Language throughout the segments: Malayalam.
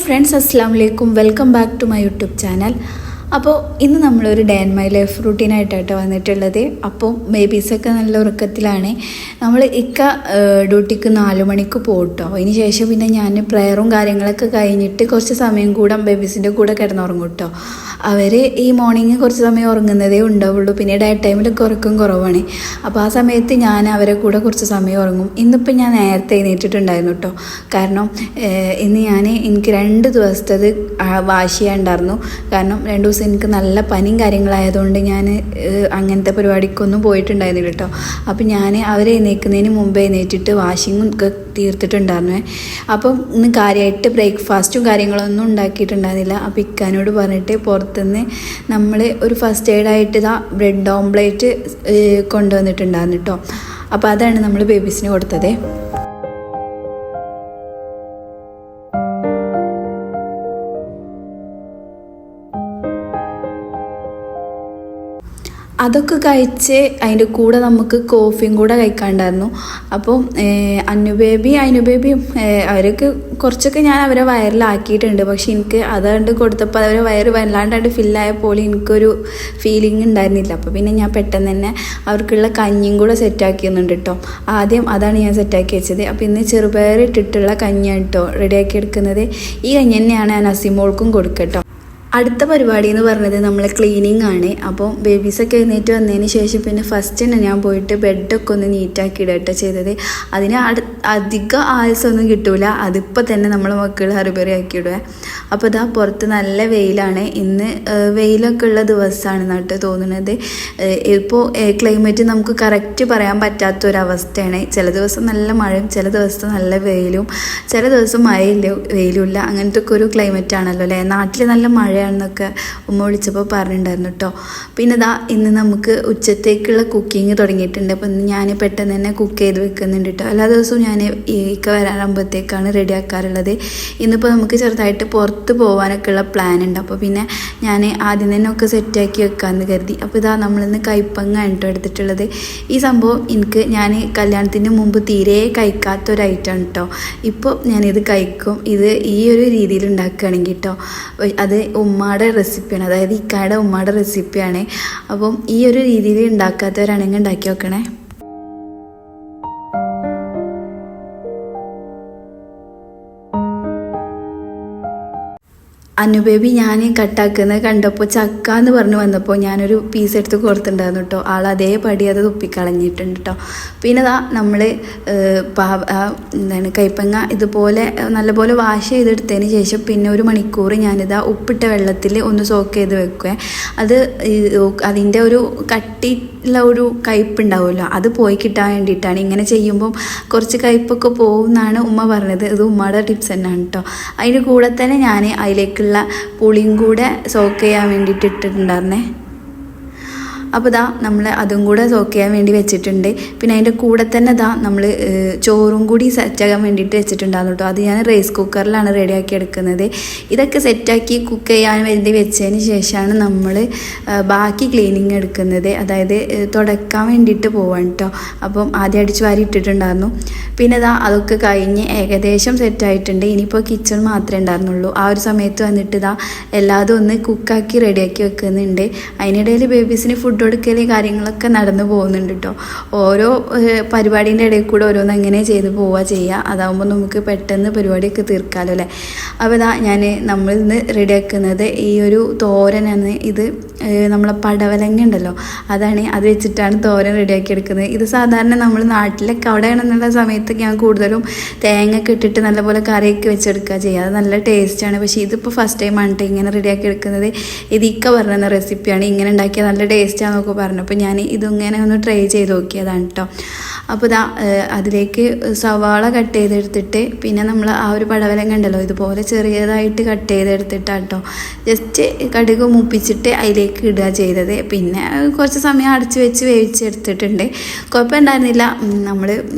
ഫ്രണ്ട്സ്, അസ്സലാമു അലൈക്കും. Welcome back to my YouTube channel. അപ്പോൾ ഇന്ന് നമ്മളൊരു ഡേ ആൻഡ് മൈ ലൈഫ് റൂട്ടീനായിട്ടാണ് വന്നിട്ടുള്ളത്. അപ്പോൾ ബേബീസൊക്കെ നല്ല ഉറക്കത്തിലാണ്. നമ്മൾ ഡ്യൂട്ടിക്ക് 4 മണിക്ക് പോകട്ടോ. അതിന് ശേഷം പിന്നെ ഞാൻ പ്രയറും കാര്യങ്ങളൊക്കെ കഴിഞ്ഞിട്ട് കുറച്ച് സമയം കൂടെ ബേബീസിൻ്റെ കൂടെ കിടന്നുറങ്ങും കേട്ടോ. അവർ ഈ മോർണിംഗ് കുറച്ച് സമയം ഉറങ്ങുന്നതേ ഉണ്ടാവുള്ളൂ. പിന്നെ ഡേ ടൈമിലൊക്കെ ഉറക്കം കുറവാണ്. അപ്പോൾ ആ സമയത്ത് ഞാൻ അവരെ കൂടെ കുറച്ച് സമയം ഉറങ്ങും. ഇന്നിപ്പോൾ ഞാൻ നേരത്തെ എഴുന്നേറ്റിട്ടുണ്ടായിരുന്നു കേട്ടോ. കാരണം ഇന്ന് എനിക്ക് 2 ദിവസത്തത് വാഷ് ചെയ്യാനുണ്ടായിരുന്നു. കാരണം 2 ദിവസം എനിക്ക് നല്ല പനിയും കാര്യങ്ങളായതുകൊണ്ട് ഞാൻ അങ്ങനത്തെ പരിപാടിക്കൊന്നും പോയിട്ടുണ്ടായിരുന്നില്ല കേട്ടോ. അപ്പം ഞാൻ അവരെ എഴുന്നേൽക്കുന്നതിന് മുമ്പ് എഴുന്നേറ്റിട്ട് വാഷിങ്ങും ഒക്കെ തീർത്തിട്ടുണ്ടായിരുന്നു. അപ്പം ഇന്ന് കാര്യമായിട്ട് ബ്രേക്ക്ഫാസ്റ്റും കാര്യങ്ങളൊന്നും ഉണ്ടാക്കിയിട്ടുണ്ടായിരുന്നില്ല. അപ്പം ഇക്കാനോട് പറഞ്ഞിട്ട് പുറത്തുനിന്ന് നമ്മൾ ഒരു ഫസ്റ്റ് എയ്ഡായിട്ട് ബ്രെഡ് ഓംപ്ലേറ്റ് കൊണ്ടുവന്നിട്ടുണ്ടായിരുന്നു കേട്ടോ. അപ്പോൾ അതാണ് നമ്മൾ ബേബീസിന് കൊടുത്തത്. അതൊക്കെ കഴിച്ച് അതിൻ്റെ കൂടെ നമുക്ക് കോഫിയും കൂടെ കഴിക്കാണ്ടായിരുന്നു. അപ്പം അനുബേബിയും അവർക്ക് കുറച്ചൊക്കെ ഞാൻ അവരെ വയറിലാക്കിയിട്ടുണ്ട്. പക്ഷെ എനിക്ക് അതുകൊണ്ട് കൊടുത്തപ്പോൾ അവരെ വയറ് വല്ലാണ്ടായിട്ട് ഫില്ലായ പോലെ എനിക്കൊരു ഫീലിംഗ് ഉണ്ടായിരുന്നില്ല. അപ്പോൾ പിന്നെ ഞാൻ പെട്ടെന്ന് തന്നെ അവർക്കുള്ള കഞ്ഞിയും കൂടെ സെറ്റാക്കിയുന്നുണ്ട് കേട്ടോ. ആദ്യം അതാണ് ഞാൻ സെറ്റാക്കി വെച്ചത്. അപ്പോൾ ഇന്ന് ചെറുപയർ ഇട്ടിട്ടുള്ള കഞ്ഞിയാണ് കേട്ടോ റെഡിയാക്കി എടുക്കുന്നത്. ഈ കഞ്ഞി തന്നെയാണ് ഞാൻ അസിമോൾക്കും കൊടുക്കട്ടോ. അടുത്ത പരിപാടി എന്ന് പറഞ്ഞത് നമ്മളെ ക്ലീനിങ് ആണ്. അപ്പോൾ ബേബീസൊക്കെ എഴുന്നേറ്റ് വന്നതിന് ശേഷം പിന്നെ ഫസ്റ്റ് തന്നെ ഞാൻ പോയിട്ട് ബെഡൊക്കെ ഒന്ന് നീറ്റാക്കി ഇടട്ടോ ചെയ്തത്. അതിന് അധികം ആയുസൊന്നും കിട്ടൂല. അതിപ്പോൾ തന്നെ നമ്മളെ മക്കൾ ഹറിബറി ആക്കി ഇടുക. അപ്പോൾ ഇതാ പുറത്ത് നല്ല വെയിലാണ്. ഇന്ന് വെയിലൊക്കെ ഉള്ള ദിവസമാണ് നട്ട് തോന്നുന്നത്. ഇപ്പോൾ ക്ലൈമറ്റ് നമുക്ക് കറക്റ്റ് പറയാൻ പറ്റാത്തൊരവസ്ഥയാണ്. ചില ദിവസം നല്ല മഴയും ചില ദിവസം നല്ല വെയിലും ചില ദിവസം മഴയില്ല വെയിലുമില്ല. അങ്ങനത്തെ ഒക്കെ ഒരു ക്ലൈമറ്റ് ആണല്ലോ അല്ലേ. നാട്ടിൽ നല്ല മഴയാണെന്നൊക്കെ ഉമ്മ വിളിച്ചപ്പോൾ പറഞ്ഞിട്ടുണ്ടായിരുന്നു കേട്ടോ. പിന്നെ ഇന്ന് നമുക്ക് ഉച്ചത്തേക്കുള്ള കുക്കിംഗ് തുടങ്ങിയിട്ടുണ്ട്. അപ്പോൾ ഇന്ന് ഞാൻ പെട്ടെന്ന് തന്നെ കുക്ക് ചെയ്ത് വെക്കുന്നുണ്ട് കേട്ടോ. എല്ലാ ദിവസവും ഞാൻ വരാറാകുമ്പോഴത്തേക്കാണ് റെഡി ആക്കാറുള്ളത്. ഇന്നിപ്പോൾ നമുക്ക് ചെറുതായിട്ട് പുറത്ത് പോകാനൊക്കെ ഉള്ള പ്ലാൻ ഉണ്ട്. അപ്പോൾ പിന്നെ ഞാൻ ആദ്യം തന്നെ ഒക്കെ സെറ്റാക്കി വെക്കാമെന്ന് കരുതി. അപ്പോൾ നമ്മളിന്ന് കൈപ്പങ്ങ കേട്ടോ എടുത്തിട്ടുള്ളത്. ഈ സംഭവം ഞാൻ കല്യാണത്തിന് മുമ്പ് തീരെ കഴിക്കാത്തൊരു ഐറ്റമാണ് കേട്ടോ. ഇപ്പോൾ ഞാനിത് കഴിക്കും. ഇത് ഈ ഒരു രീതിയിൽ ഉണ്ടാക്കുകയാണെങ്കിൽ കേട്ടോ. അത് ഉമ്മയുടെ റെസിപ്പിയാണ്, അതായത് ഇക്കായുടെ ഉമ്മയുടെ റെസിപ്പിയാണ്. അപ്പം ഈ ഒരു രീതിയിൽ ഉണ്ടാക്കാത്തവരാണെങ്കിൽ ഉണ്ടാക്കി വെക്കണേ. അനുബേബി ഞാൻ കട്ടാക്കുന്നത് കണ്ടപ്പോൾ ചക്ക എന്ന് പറഞ്ഞ് വന്നപ്പോൾ ഞാനൊരു പീസ് എടുത്ത് കൊടുത്തിട്ടുണ്ടായിരുന്നു കേട്ടോ. ആൾ അതേപടി അത് തുപ്പിക്കളഞ്ഞിട്ടുണ്ട് കേട്ടോ. പിന്നെ നമ്മൾ കൈപ്പങ്ങ ഇതുപോലെ നല്ലപോലെ വാഷ് ചെയ്തെടുത്തതിന് ശേഷം പിന്നെ 1 മണിക്കൂർ ഞാനിതാ ഉപ്പിട്ട വെള്ളത്തിൽ ഒന്ന് സോക്ക് ചെയ്ത് വെക്കുക. അതിൻ്റെ ഒരു കട്ടിയുള്ള ഒരു കയ്പ്പുണ്ടാവുമല്ലോ, അത് പോയി കിട്ടാൻ വേണ്ടിയിട്ടാണ്. ഇങ്ങനെ ചെയ്യുമ്പം കുറച്ച് കയ്പ്പൊക്കെ പോകും എന്നാണ് ഉമ്മ പറഞ്ഞത്. ഇത് ഉമ്മയുടെ ടിപ്സ് തന്നെയാണ് കേട്ടോ. അതിൻ്റെ കൂടെ തന്നെ ഞാൻ അതിലേക്ക് പുളിയും കൂടെ സോക്ക് ചെയ്യാൻ വേണ്ടിയിട്ട് ഇട്ടിട്ടുണ്ടായിരുന്നേ. അപ്പോൾ നമ്മൾ അതും കൂടെ സോക്ക് ചെയ്യാൻ വേണ്ടി വെച്ചിട്ടുണ്ട്. പിന്നെ അതിൻ്റെ കൂടെ തന്നെ നമ്മൾ ചോറും കൂടി സെറ്റാക്കാൻ വേണ്ടിയിട്ട് വെച്ചിട്ടുണ്ടായിരുന്നു കേട്ടോ. അത് ഞാൻ റൈസ് കുക്കറിലാണ് റെഡിയാക്കി എടുക്കുന്നത്. ഇതൊക്കെ സെറ്റാക്കി കുക്ക് ചെയ്യാൻ വേണ്ടി വെച്ചതിന് ശേഷമാണ് നമ്മൾ ബാക്കി ക്ലീനിങ് എടുക്കുന്നത്. അതായത് തുടക്കാൻ വേണ്ടിയിട്ട് പോവാൻ കേട്ടോ. അപ്പം ആദ്യം അടിച്ച് വാരി ഇട്ടിട്ടുണ്ടായിരുന്നു. പിന്നെ അതൊക്കെ കഴിഞ്ഞ് ഏകദേശം സെറ്റായിട്ടുണ്ട്. ഇനിയിപ്പോൾ കിച്ചൺ മാത്രമേ ഉണ്ടായിരുന്നുള്ളൂ. ആ ഒരു സമയത്ത് വന്നിട്ട് എല്ലാതും ഒന്ന് കുക്കാക്കി റെഡിയാക്കി വെക്കുന്നുണ്ട്. അതിനിടയിൽ ബേബീസിന് ഫുഡ് കൊടുക്കൽ കാര്യങ്ങളൊക്കെ നടന്നു പോകുന്നുണ്ട് കേട്ടോ. ഓരോ പരിപാടീൻ്റെ ഇടയിൽ കൂടെ ഓരോന്ന് എങ്ങനെ ചെയ്ത് ചെയ്യുക. അതാകുമ്പോൾ നമുക്ക് പെട്ടെന്ന് പരിപാടിയൊക്കെ തീർക്കാമല്ലോ അല്ലേ. അപ്പോൾ നമ്മൾ ഇന്ന് റെഡിയാക്കുന്നത് ഈ ഒരു തോരനാണ്. ഇത് നമ്മളെ പടവലങ്ങ ഉണ്ടല്ലോ, അതാണ്. അത് വെച്ചിട്ടാണ് തോരൻ റെഡിയാക്കി എടുക്കുന്നത്. ഇത് സാധാരണ നമ്മൾ നാട്ടിലൊക്കെ അവിടെയാണെന്നുള്ള സമയത്തൊക്കെ ഞാൻ കൂടുതലും തേങ്ങയൊക്കെ ഇട്ടിട്ട് നല്ലപോലെ കറിയൊക്കെ വെച്ചെടുക്കുക ചെയ്യുക. അത് നല്ല ടേസ്റ്റാണ്. പക്ഷേ ഇതിപ്പോൾ ഫസ്റ്റ് ടൈമാണ് ഇങ്ങനെ റെഡിയാക്കി എടുക്കുന്നത്. ഇതിക്ക പറഞ്ഞ റെസിപ്പിയാണ്. ഇങ്ങനെ ഉണ്ടാക്കിയാൽ നല്ല ടേസ്റ്റാണ് എന്നൊക്കെ പറഞ്ഞു. അപ്പോൾ ഞാൻ ഇതിങ്ങനെ ഒന്ന് ട്രൈ ചെയ്ത് നോക്കിയതാണ് കേട്ടോ. അപ്പോൾ അതിലേക്ക് സവാള കട്ട് ചെയ്തെടുത്തിട്ട് പിന്നെ നമ്മൾ ആ ഒരു പടവലങ്ങ ഉണ്ടല്ലോ ഇതുപോലെ ചെറിയതായിട്ട് കട്ട് ചെയ്തെടുത്തിട്ടാണ് കേട്ടോ ജസ്റ്റ് കടുക് മൂപ്പിച്ചിട്ട് അതിലേക്ക് ഇടുക ചെയ്തത്. പിന്നെ കുറച്ച് സമയം അടച്ച് വെച്ച് വേവിച്ചെടുത്തിട്ടുണ്ട്. കുഴപ്പമുണ്ടായിരുന്നില്ല. നമ്മൾ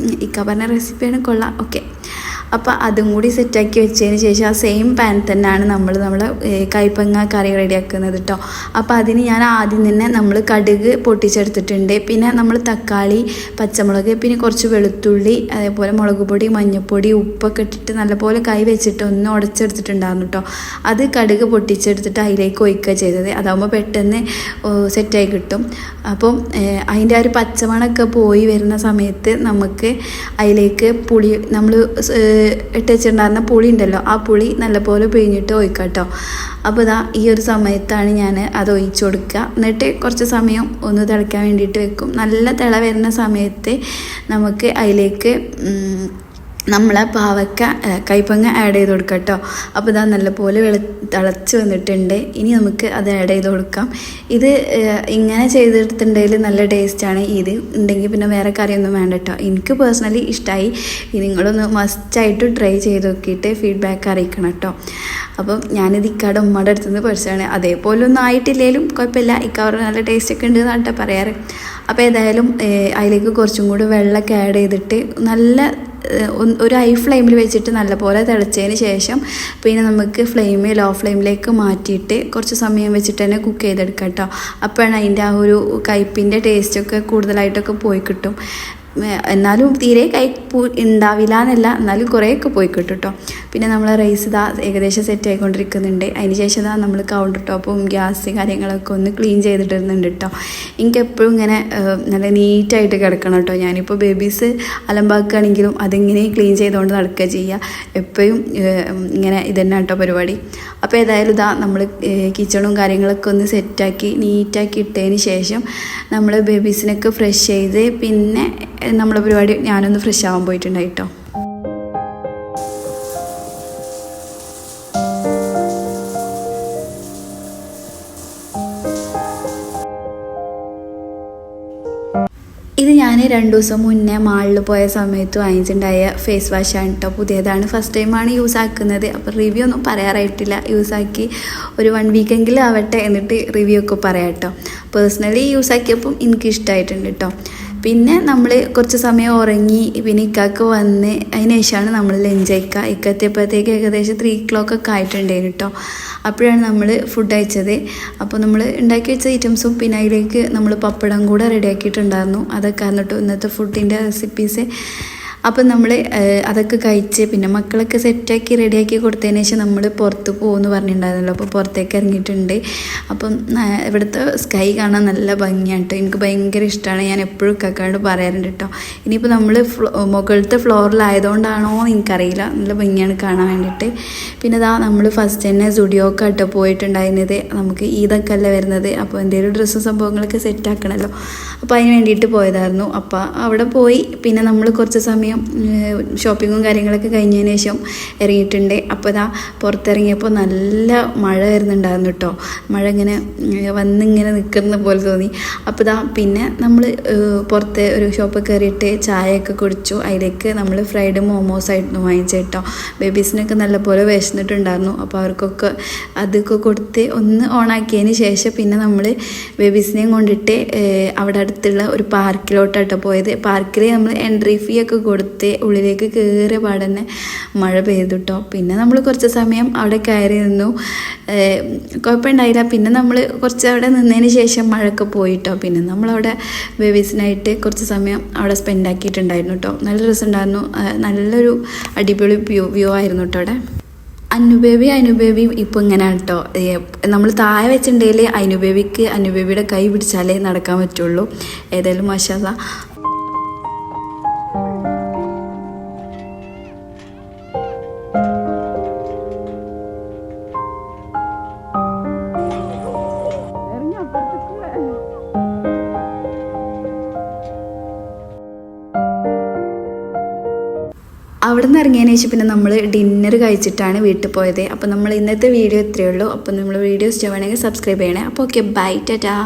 ഇക്ക പറഞ്ഞ റെസിപ്പിയാണ്, കൊള്ളാം. ഓക്കെ. അപ്പോൾ അതും കൂടി സെറ്റാക്കി വെച്ചതിന് ശേഷം ആ സെയിം പാൻ തന്നെയാണ് നമ്മളെ കൈപ്പങ്ങ കറി റെഡിയാക്കുന്നത് കേട്ടോ. അപ്പോൾ അതിന് ഞാൻ ആദ്യം തന്നെ നമ്മൾ കടുക് പൊട്ടിച്ചെടുത്തിട്ടുണ്ട്. പിന്നെ നമ്മൾ തക്കാളി, പച്ചമുളക്, പിന്നെ കുറച്ച് വെളുത്തുള്ളി, അതേപോലെ മുളക് പൊടി, മഞ്ഞൾപ്പൊടി, ഉപ്പൊക്കെ ഇട്ടിട്ട് നല്ലപോലെ കൈ വെച്ചിട്ട് ഒന്ന് ഉടച്ചെടുത്തിട്ടുണ്ടായിരുന്നു കേട്ടോ. അത് കടുക് പൊട്ടിച്ചെടുത്തിട്ട് അതിലേക്ക് ഒഴിക്കുക ചെയ്തത്. അതാകുമ്പോൾ പെട്ടെന്ന് സെറ്റായി കിട്ടും. അപ്പം അതിൻ്റെ ആ ഒരു പച്ചമണമൊക്കെ പോയി വരുന്ന സമയത്ത് നമുക്ക് അതിലേക്ക് പുളി, നമ്മൾ ഇട്ട് വെച്ചിട്ടുണ്ടായിരുന്ന പുളി ഉണ്ടല്ലോ, ആ പുളി നല്ലപോലെ പിഴിഞ്ഞിട്ട് ഒഴിക്കാം കേട്ടോ. അപ്പോൾ ഇതാ ഈ ഒരു സമയത്താണ് ഞാൻ അത് ഒഴിച്ചു കൊടുക്കുക. എന്നിട്ട് കുറച്ച് സമയം ഒന്ന് തിളയ്ക്കാൻ വേണ്ടിയിട്ട് വെക്കും. നല്ല തിള വരുന്ന സമയത്ത് നമുക്ക് അതിലേക്ക് നമ്മളെ കൈപ്പങ്ങ ആഡ് ചെയ്ത് കൊടുക്കാം കേട്ടോ. അപ്പോൾ ഇതാ നല്ലപോലെ തിളച്ച് വന്നിട്ടുണ്ട്. ഇനി നമുക്ക് അത് ആഡ് ചെയ്ത് കൊടുക്കാം. ഇത് ഇങ്ങനെ ചെയ്തെടുത്തിട്ടുണ്ടെങ്കിൽ നല്ല ടേസ്റ്റാണ്. ഇത് ഉണ്ടെങ്കിൽ പിന്നെ വേറെ കറിയൊന്നും വേണ്ട കേട്ടോ. എനിക്ക് പേഴ്സണലി ഇഷ്ടമായി. നിങ്ങളൊന്ന് മസ്റ്റായിട്ട് ട്രൈ ചെയ്ത് നോക്കിയിട്ട് ഫീഡ്ബാക്ക് അറിയിക്കണം കേട്ടോ. അപ്പം ഞാനിത് ഇക്കാടെ ഉമ്മയുടെ അടുത്ത് നിന്ന് പഠിച്ചതാണ്. അതേപോലെ ഒന്നും ആയിട്ടില്ലെങ്കിലും കുഴപ്പമില്ല, ഇക്ക നല്ല ടേസ്റ്റൊക്കെ ഉണ്ട് എന്നാണ് പറയാറ്. അപ്പോൾ ഏതായാലും അതിലേക്ക് കുറച്ചും കൂടി വെള്ളമൊക്കെ ആഡ് ചെയ്തിട്ട് നല്ല ഒരു ഹൈ ഫ്ലെയിമിൽ വെച്ചിട്ട് നല്ലപോലെ തിളച്ചതിന് ശേഷം പിന്നെ നമുക്ക് ലോ ഫ്ലെയിമിലേക്ക് മാറ്റിയിട്ട് കുറച്ച് സമയം വെച്ചിട്ട് തന്നെ കുക്ക് ചെയ്തെടുക്കാം കേട്ടോ. അപ്പോഴാണ് അതിൻ്റെ ആ ഒരു കയ്പിൻ്റെ ടേസ്റ്റൊക്കെ കൂടുതലായിട്ടൊക്കെ പോയി കിട്ടും. എന്നാലും തീരെ കയ്പ്പ് ഉണ്ടാവില്ല എന്നല്ല, എന്നാലും കുറേയൊക്കെ പോയി കിട്ടും കേട്ടോ. പിന്നെ നമ്മൾ റൈസ് ഇതാ ഏകദേശം സെറ്റ് ആയിക്കൊണ്ടിരിക്കുന്നുണ്ട്. അതിന് ശേഷം ഇതാ നമ്മൾ കൗണ്ടർ ടോപ്പും ഗ്യാസ് കാര്യങ്ങളൊക്കെ ഒന്ന് ക്ലീൻ ചെയ്തിട്ടിരുന്നുണ്ട് കേട്ടോ. എനിക്ക് എപ്പോഴും ഇങ്ങനെ നല്ല നീറ്റായിട്ട് കിടക്കണം കേട്ടോ. ഞാനിപ്പോൾ ബേബീസ് അലമ്പാക്കുകയാണെങ്കിലും അതിങ്ങനെ ക്ലീൻ ചെയ്തുകൊണ്ട് നടക്കുക ചെയ്യുക. എപ്പോഴും ഇങ്ങനെ ഇതന്നെ കേട്ടോ പരിപാടി. അപ്പോൾ ഏതായാലും ഇതാ നമ്മൾ കിച്ചണും കാര്യങ്ങളൊക്കെ ഒന്ന് സെറ്റാക്കി നീറ്റാക്കി ഇട്ടതിന് ശേഷം നമ്മൾ ബേബീസിനൊക്കെ ഫ്രഷ് ചെയ്ത് പിന്നെ നമ്മളെ പരിപാടി ഞാനൊന്ന് ഫ്രഷ് ആവാൻ പോയിട്ടുണ്ടായി കേട്ടോ. ഇത് ഞാൻ 2 ദിവസം മുന്നേ മാളിൽ പോയ സമയത്ത് വാങ്ങിച്ചിട്ടുണ്ടായ ഫേസ് വാഷാണ് കേട്ടോ. പുതിയതാണ്, ഫസ്റ്റ് ടൈമാണ് യൂസ് ആക്കുന്നത്. അപ്പോൾ റിവ്യൂ ഒന്നും പറയാറായിട്ടില്ല. യൂസാക്കി ഒരു 1 വീക്കെങ്കിലും ആവട്ടെ, എന്നിട്ട് റിവ്യൂ ഒക്കെ പറയാം കേട്ടോ. പേഴ്സണലി യൂസാക്കിയപ്പം എനിക്ക് ഇഷ്ടമായിട്ടുണ്ട് കേട്ടോ. പിന്നെ നമ്മൾ കുറച്ച് സമയം ഉറങ്ങി, പിന്നെ ഇക്കാക്ക് വന്ന് അതിന് ശേഷമാണ് നമ്മൾ ലഞ്ച് കഴിക്കുക. ഇക്കത്തിയപ്പോഴത്തേക്ക് ഏകദേശം 3 o'clock ഒക്കെ ആയിട്ടുണ്ടായിരുന്നു കേട്ടോ. അപ്പോഴാണ് നമ്മൾ ഫുഡ് അയച്ചത്. അപ്പോൾ നമ്മൾ ഉണ്ടാക്കി വെച്ച ഐറ്റംസും പിന്നെ അതിലേക്ക് നമ്മൾ പപ്പടം കൂടെ റെഡിയാക്കിയിട്ടുണ്ടായിരുന്നു. അതൊക്കെ എന്നിട്ട് ഇന്നത്തെ ഫുഡിൻ്റെ റെസിപ്പീസ്. അപ്പം നമ്മൾ അതൊക്കെ കഴിച്ച് പിന്നെ മക്കളൊക്കെ സെറ്റാക്കി റെഡിയാക്കി കൊടുത്തതിന് ശേഷം നമ്മൾ പുറത്ത് പോകുമെന്ന് പറഞ്ഞിട്ടുണ്ടായിരുന്നല്ലോ. അപ്പോൾ പുറത്തേക്ക് ഇറങ്ങിയിട്ടുണ്ട്. അപ്പം ഇവിടുത്തെ സ്കൈ കാണാൻ നല്ല ഭംഗിയാണ് കേട്ടോ. എനിക്ക് ഭയങ്കര ഇഷ്ടമാണ്. ഞാൻ എപ്പോഴും കക്കാണ്ട് പറയാറുണ്ട് കേട്ടോ. ഇനിയിപ്പോൾ നമ്മൾ മുകളിലത്തെ ഫ്ലോറിലായതുകൊണ്ടാണോ എന്ന് എനിക്കറിയില്ല, നല്ല ഭംഗിയാണ് കാണാൻ വേണ്ടിയിട്ട്. പിന്നെ ഇതാ നമ്മൾ ഫസ്റ്റ് തന്നെ സ്റ്റുഡിയോക്ക് ആട്ടോ പോയിട്ടുണ്ടായിരുന്നത്. നമുക്ക് ഈദൊക്കെ അല്ലേ വരുന്നത്, അപ്പോൾ എന്തെങ്കിലും ഡ്രസ്സും സംഭവങ്ങളൊക്കെ സെറ്റാക്കണമല്ലോ. അപ്പോൾ അതിന് വേണ്ടിയിട്ട് പോയതായിരുന്നു. അപ്പോൾ അവിടെ പോയി പിന്നെ നമ്മൾ കുറച്ച് സമയം ഷോപ്പിങ്ങും കാര്യങ്ങളൊക്കെ കഴിഞ്ഞതിന് ശേഷം ഇറങ്ങിയിട്ടുണ്ട്. അപ്പോൾ ഇതാ പുറത്തിറങ്ങിയപ്പോൾ നല്ല മഴ വരുന്നുണ്ടായിരുന്നു കേട്ടോ. മഴ ഇങ്ങനെ വന്നിങ്ങനെ നിൽക്കുന്ന പോലെ തോന്നി. അപ്പോൾ ഇതാ പിന്നെ നമ്മൾ പുറത്ത് ഒരു ഷോപ്പ് കയറിയിട്ട് ചായയൊക്കെ കുടിച്ചു. അതിലേക്ക് നമ്മൾ ഫ്രൈഡ് മോമോസ് ആയിരുന്നു വാങ്ങിച്ചത് കേട്ടോ. ബേബീസിനൊക്കെ നല്ലപോലെ വിശന്നിട്ടുണ്ടായിരുന്നു. അപ്പോൾ അവർക്കൊക്കെ അതൊക്കെ കൊടുത്ത് ഒന്ന് ഓണാക്കിയതിന് ശേഷം പിന്നെ നമ്മൾ ബേബീസിനെയും കൊണ്ടിട്ട് അവിടെ അടുത്തുള്ള ഒരു പാർക്കിലോട്ടാട്ടോ പോയത്. പാർക്കിൽ നമ്മൾ എൻട്രി ഫീ ഒക്കെ കൊടുത്ത് ഉള്ളിലേക്ക് കയറിയ പാടന്നെ മഴ പെയ്തു കേട്ടോ. പിന്നെ നമ്മൾ കുറച്ച് സമയം അവിടെ കയറി നിന്നു, കുഴപ്പമുണ്ടായില്ല. പിന്നെ നമ്മൾ കുറച്ച് അവിടെ നിന്നതിന് ശേഷം മഴയൊക്കെ പോയിട്ടോ. പിന്നെ നമ്മളവിടെ ബേബീസിനായിട്ട് കുറച്ച് സമയം അവിടെ സ്പെൻഡ് ആക്കിയിട്ടുണ്ടായിരുന്നു കേട്ടോ. നല്ല രസമുണ്ടായിരുന്നു. നല്ലൊരു അടിപൊളി വ്യൂ ആയിരുന്നു കേട്ടോ അവിടെ. അനുബേബി ഇപ്പോൾ ഇങ്ങനെയാണ് കേട്ടോ. നമ്മൾ താഴെ വെച്ചിട്ടുണ്ടെങ്കിൽ അനുബേബിയുടെ കൈ പിടിച്ചാലേ നടക്കാൻ പറ്റുള്ളൂ. ഏതായാലും മാഷാഅല്ലാ അവിടെ നിന്ന് ഇറങ്ങിയതിന് ശേഷം പിന്നെ നമ്മൾ ഡിന്നർ കഴിച്ചിട്ടാണ് വീട്ടിൽ പോയത്. അപ്പോൾ നമ്മൾ ഇന്നത്തെ വീഡിയോ ഇത്രയേ ഉള്ളൂ. അപ്പോൾ നമ്മൾ വീഡിയോ ഇഷ്ടമാണെങ്കിൽ സബ്സ്ക്രൈബ് ചെയ്യണേ. അപ്പോൾ ഓക്കെ, ബൈ, ടാറ്റാ.